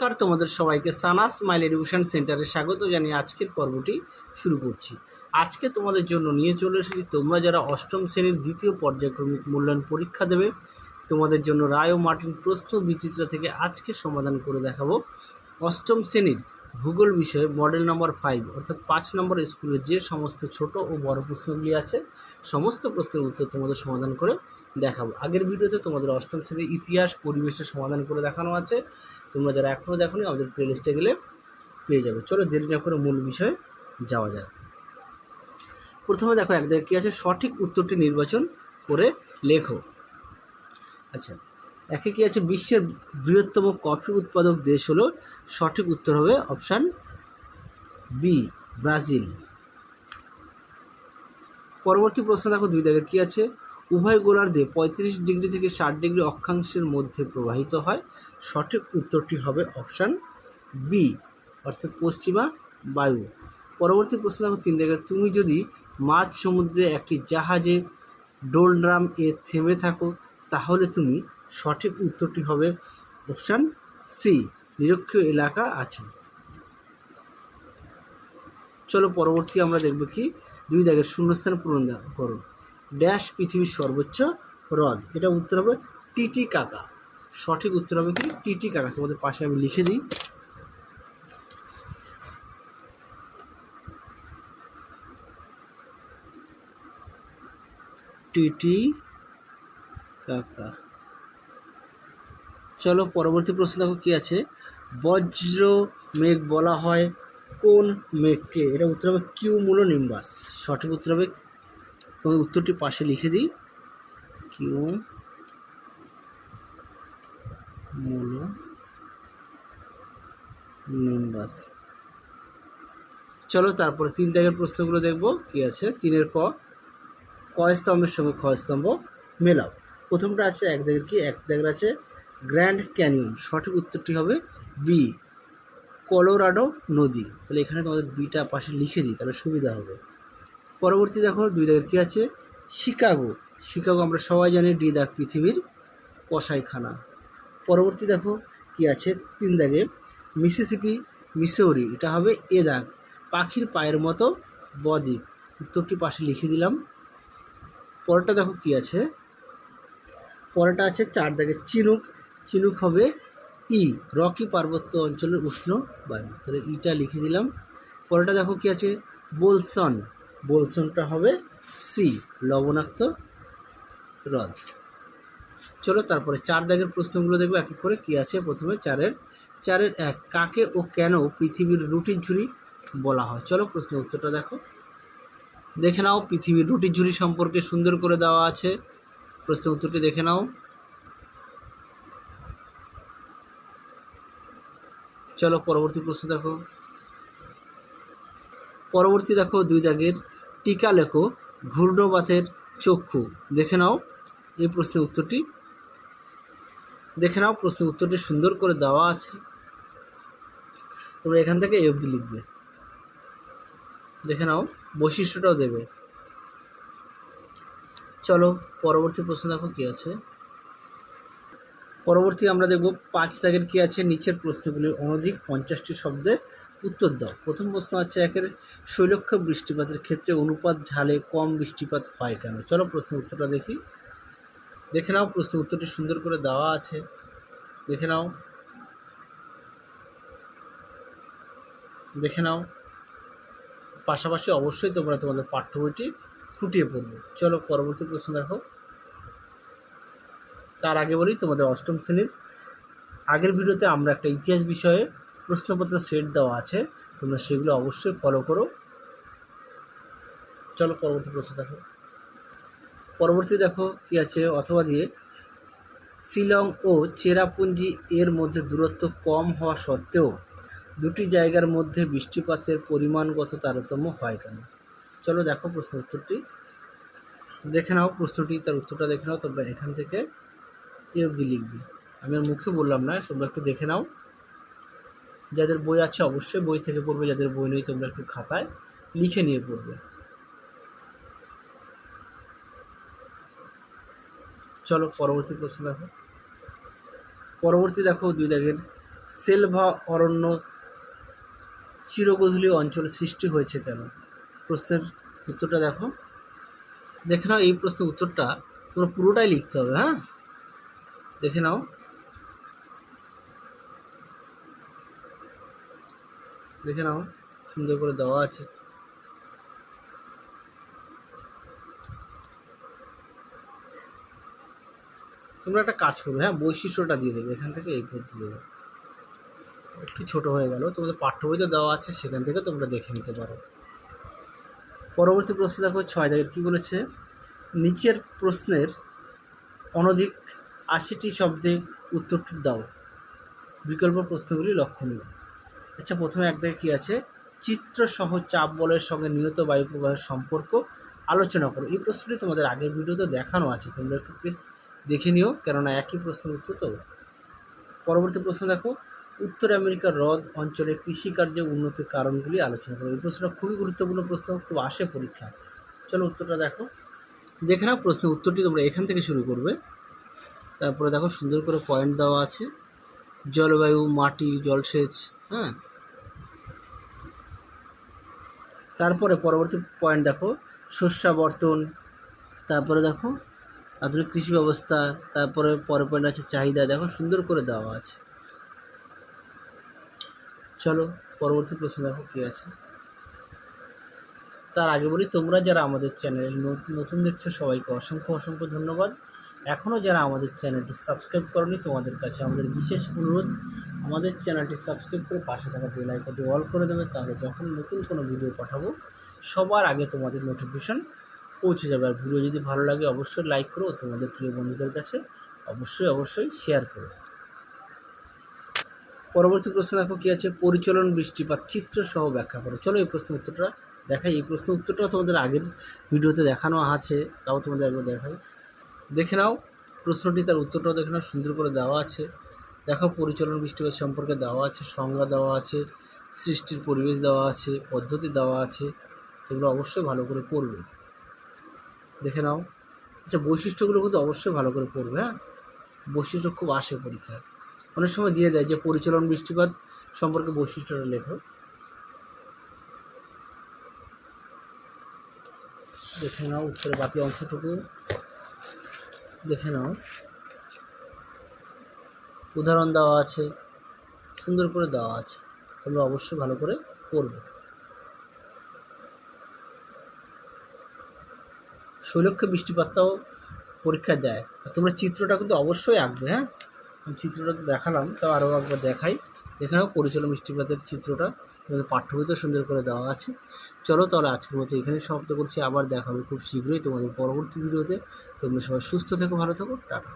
নমস্কার, তোমাদের সবাইকে সানাস স্মাইল এডুকেশন সেন্টারে স্বাগত জানিয়ে আজকের পর্বটি শুরু করছি। আজকে তোমাদের জন্য নিয়ে চলে এসেছি তোমরা যারা অষ্টম শ্রেণীর দ্বিতীয় পর্যায়ক্রমিক মূল্যায়ন পরীক্ষা দেবে, তোমাদের জন্য রায় ও মার্টিন প্রশ্ন বিচিত্রা থেকে আজকে সমাধান করে দেখাবো অষ্টম শ্রেণীর ভূগোল বিষয়ে মডেল নম্বর 5 অর্থাৎ 5 নম্বর স্কুলের যে সমস্ত ছোট ও বড় প্রশ্নগুলি আছে সমস্ত প্রশ্নের উত্তর তোমাদের সমাধান করে দেখাবো। আগের ভিডিওতে তোমাদের অষ্টম শ্রেণীর ইতিহাস পরিবেশের সমাধান করে দেখানো আছে, তোমরা যারা এখনও দেখোনি আমাদের প্লেলিস্টে গেলে পেয়ে যাবে। চলো দেরি না করে মূল বিষয়ে যাওয়া যায়। প্রথমে দেখো এক জায়গায় কী আছে, সঠিক উত্তরটি নির্বাচন করে লেখো। আচ্ছা, একে কী আছে, বিশ্বের বৃহত্তম কফি উৎপাদক দেশ হলো, সঠিক উত্তর হবে অপশান বি, ব্রাজিল। পরবর্তী প্রশ্ন দেখো দুই দাগের কী আছে, উভয় গোলার্ধে 35 ডিগ্রি থেকে 60 ডিগ্রি অক্ষাংশের মধ্যে প্রবাহিত হয়, সঠিক উত্তরটি হবে অপশান বি অর্থাৎ পশ্চিমা বায়ু। পরবর্তী প্রশ্ন দেখো তিন দাগের, তুমি যদি মাঝ সমুদ্রে একটি জাহাজে ডোলড্রাম এ থেমে থাকো তাহলে তুমি, সঠিক উত্তরটি হবে অপশান সি, নিরক্ষীয় এলাকা আছে। চলো পরবর্তী আমরা দেখব কি, দুই দাগের শূন্যস্থান পূরণ করো। ড্যাশ পৃথিবীর সর্বোচ্চ হ্রদ, এটা উত্তর হবে টিটিকাকা। সঠিক উত্তর হবে কি টিটিকাকা। তোমাদের পাশে আমি লিখে দিই, টিটিকাকা। চলো পরবর্তী প্রশ্ন দেখো কী আছে, বজ্র মেঘ বলা হয় কোন মেঘকে, এটা উত্তর হবে কিউমুলোনিম্বাস। সঠিক উত্তর হবে, তোমাদের উত্তরটি পাশে লিখে দিই, কিউমুলোনিম্বাস। চলো তারপরে তিন দাগের প্রশ্নগুলো দেখব কী আছে। তিনের ক, স্তম্ভের সঙ্গে খ স্তম্ভ মেলাও। প্রথমটা আছে এক দাগের কি, এক দাগের আছে গ্র্যান্ড ক্যানিয়ন, সঠিক উত্তরটি হবে বি, কলোরাডো নদী। তাহলে এখানে তোমাদের বিটা পাশে লিখে দিই, তাহলে সুবিধা হবে। পরবর্তী দেখো দুই দাগের কী আছে, শিকাগো। শিকাগো আমরা সবাই জানি ডি দাগ পৃথিবীর কসাইখানা। পরবর্তী দেখো কী আছে তিন দাগে, মিসিসিপি মিসৌরি, এটা হবে এ দাগ পাখির পায়ের মতো বদ্বীপ। উত্তরটি পাশে লিখে দিলাম। পরেরটা দেখো কী আছে, পরেরটা আছে চার দাগে চিনুক। চিনুক হবে ই, রকি পার্বত্য অঞ্চলের উষ্ণ বায়ু, তাহলে ইটা লিখে দিলাম। পরেরটা দেখো কী আছে, বোলসন। বোলসনটা হবে সি, লবণাক্ত হ্রদ। চলো তারপরে চার দাগের প্রশ্নগুলো দেখবো এক এক করে। কী আছে প্রথমে চারের এক, কাকে ও কেন পৃথিবীর রুটির ঝুড়ি বলা হয়। চলো প্রশ্ন উত্তরটা দেখো, দেখে নাও। পৃথিবীর রুটির ঝুড়ি সম্পর্কে সুন্দর করে দেওয়া আছে, প্রশ্ন উত্তরটি দেখে নাও। চলো পরবর্তী প্রশ্ন দেখো, দুই দাগের টিকা লেখো ঘূর্ণবাতের চক্ষু, দেখে নাও এই প্রশ্নের উত্তরটি, দেখে নাও প্রশ্নের উত্তরটি সুন্দর করে দেওয়া আছে, তোমরা এখান থেকে এ অবধি লিখবে, দেখে নাও বৈশিষ্ট্যটাও দেবে। চলো পরবর্তী প্রশ্ন দেখো কী আছে। পরবর্তী আমরা দেখব 5 দাগের কী আছে, নিচের প্রশ্নগুলির অনধিক 50টি শব্দের উত্তর দাও। প্রথম প্রশ্ন আছে একের, শৈলক্ষ বৃষ্টিপাতের ক্ষেত্রে অনুপাত ঢালে কম বৃষ্টিপাত হয় কেন। চলো প্রশ্নের উত্তরটা দেখি, দেখে নাও প্রশ্নের উত্তরটি সুন্দর করে দেওয়া আছে, দেখে নাও, দেখে নাও। পাশাপাশি অবশ্যই তোমরা তোমাদের পাঠ্য বইটি খুঁটিয়ে পড়বে। চলো পরবর্তী প্রশ্ন দেখো। তার আগে বলি, তোমাদের অষ্টম শ্রেণীর আগের ভিডিওতে আমরা একটা ইতিহাস বিষয়ে প্রশ্নপত্রের সেট দেওয়া আছে, তোমরা সেগুলো অবশ্যই ফলো করো। চলো পরবর্তী প্রশ্ন দেখো। পরবর্তী দেখো কী আছে, অথবা দিয়ে শিলং ও চেরাপুঞ্জি এর মধ্যে দূরত্ব কম হওয়া সত্ত্বেও দুটি জায়গার মধ্যে বৃষ্টিপাতের পরিমাণগত তারতম্য হয় কেন। চলো দেখো প্রশ্ন উত্তরটি, দেখে নাও প্রশ্নটি, তার উত্তরটা দেখে নাও। তোমরা এখান থেকে এ অবধি লিখবি, আমি আর মুখে বললাম না, তোমরা একটু দেখে নাও। যাদের বই আছে অবশ্যই বই থেকে পড়বে, যাদের বই নেই তোমরা একটু খাতায় লিখে নিয়ে পড়বে। চলো পরবর্তী প্রশ্ন দেখো। পরবর্তী দেখো দুই দাগের সেলভা অরণ্য চিরগোধূলি অঞ্চলে সৃষ্টি হয়েছে কেন? প্রশ্নের উত্তরটা দেখো, দেখে নাও। এই প্রশ্নের উত্তরটা তোমরা পুরোটাই লিখতে হবে, হ্যাঁ, দেখে নাও। দেখে নাও, সুন্দর করে দেওয়া আছে। তোমরা একটা কাজ করবে, হ্যাঁ, বৈশিষ্ট্যটা দিয়ে দেবে এখান থেকে, এই পদ্ধতি দেবে। একটু ছোট হয়ে গেল, তোমাদের পাঠ্য বইতে দেওয়া আছে, সেখান থেকে তোমরা দেখে নিতে পারো। পরবর্তী প্রশ্ন দেখো 6 দাগের কী বলেছে, নিচের প্রশ্নের অনধিক 80টি শব্দে উত্তরটি দাও, বিকল্প প্রশ্নগুলি লক্ষণীয়। আচ্ছা, প্রথমে এক দাগে কী আছে, চিত্রসহ চাপ বলের সঙ্গে নিয়ত বায়ু প্রবাহের সম্পর্ক আলোচনা করো। এই প্রশ্নটি তোমাদের আগের ভিডিওতে দেখানো আছে, তোমরা একটু প্লিজ দেখে নিও, কেননা একই প্রশ্নের উত্তর তো। পরবর্তী প্রশ্ন দেখো, উত্তর আমেরিকার হ্রদ অঞ্চলে কৃষিকার্যে উন্নতির কারণগুলি আলোচনা করো। এই প্রশ্নটা খুবই গুরুত্বপূর্ণ প্রশ্ন, খুব আসে পরীক্ষা। চলো উত্তরটা দেখো, দেখে নাও। প্রশ্নের উত্তরটি তোমরা এখান থেকে শুরু করবে। তারপরে দেখো সুন্দর করে পয়েন্ট দেওয়া আছে, জলবায়ু, মাটি, জলসেচ, হ্যাঁ। তারপরে পরবর্তী পয়েন্ট দেখো, শস্যাবর্তন, তারপরে দেখো আধুনিক কৃষি ব্যবস্থা, তারপরে পরের পয়েন্ট আছে চাহিদা। দেখো সুন্দর করে দেওয়া আছে। চলো পরবর্তী প্রশ্ন দেখো কী আছে। তার আগে বলি, তোমরা যারা আমাদের চ্যানেলে নতুন দেখছো সবাইকে অসংখ্য অসংখ্য ধন্যবাদ। এখনও যারা আমাদের চ্যানেলটি সাবস্ক্রাইব করনি, তোমাদের কাছে আমাদের বিশেষ অনুরোধ, আমাদের চ্যানেলটি সাবস্ক্রাইব করে পাশে থাকা বেল আইকনটি অল করে দেবে, তাহলে যখন নতুন কোনো ভিডিও পাঠাবো সবার আগে তোমাদের নোটিফিকেশন পৌঁছে যাবে। আর ভিডিও যদি ভালো লাগে অবশ্যই লাইক করো, তোমাদের প্রিয় বন্ধুদের কাছে অবশ্যই শেয়ার করো। পরবর্তী প্রশ্ন দেখো কী আছে, পরিচলন বৃষ্টিপাত চিত্র সহ ব্যাখ্যা করো। চলো এই প্রশ্নের উত্তরটা দেখাই। এই প্রশ্নের উত্তরটা তোমাদের আগের ভিডিওতে দেখানো আছে, তাও তোমাদের একবার দেখাই, দেখে নাও। প্রশ্নটি তার উত্তরটাও দেখে নাও, সুন্দর করে দেওয়া আছে। দেখো পরিচলন বৃষ্টিপাত সম্পর্কে দেওয়া আছে, সংজ্ঞা দেওয়া আছে, সৃষ্টির পরিবেশ দেওয়া আছে, পদ্ধতি দেওয়া আছে, এগুলো অবশ্যই ভালো করে পড়বে, দেখে নাও। আচ্ছা, বৈশিষ্ট্যগুলো কিন্তু অবশ্যই ভালো করে পড়বে, হ্যাঁ, বৈশিষ্ট্য খুব আসে পরীক্ষায়, অনেক সময় দিয়ে দেয় যে পরিচলন বৃষ্টিপাত সম্পর্কে বৈশিষ্ট্যটা লেখো। দেখে নাও উত্তরের বাকি অংশটুকু দেখে নাও, উদাহরণ দেওয়া আছে, সুন্দর করে দেওয়া আছে, তোমরা অবশ্যই ভালো করে পড়বে। শৈলক্ষে বৃষ্টিপাতটাও পরীক্ষায় দেয়, তোমরা চিত্রটা কিন্তু অবশ্যই আঁকবে, হ্যাঁ। আমি চিত্রটা তো দেখালাম, তাও আরও একবার দেখাই। এখানেও পরিচলন বৃষ্টিপাতের চিত্রটা তোমাদের পাঠ্য বইতে সুন্দর করে দেওয়া আছে। চলো তাহলে আজকের মতো এখানে সমাপ্ত করছি, আবার দেখা হবে খুব শীঘ্রই তোমাদের পরবর্তী ভিডিওতে। তোমরা সবাই সুস্থ থেকো, ভালো থেকো, টাটা।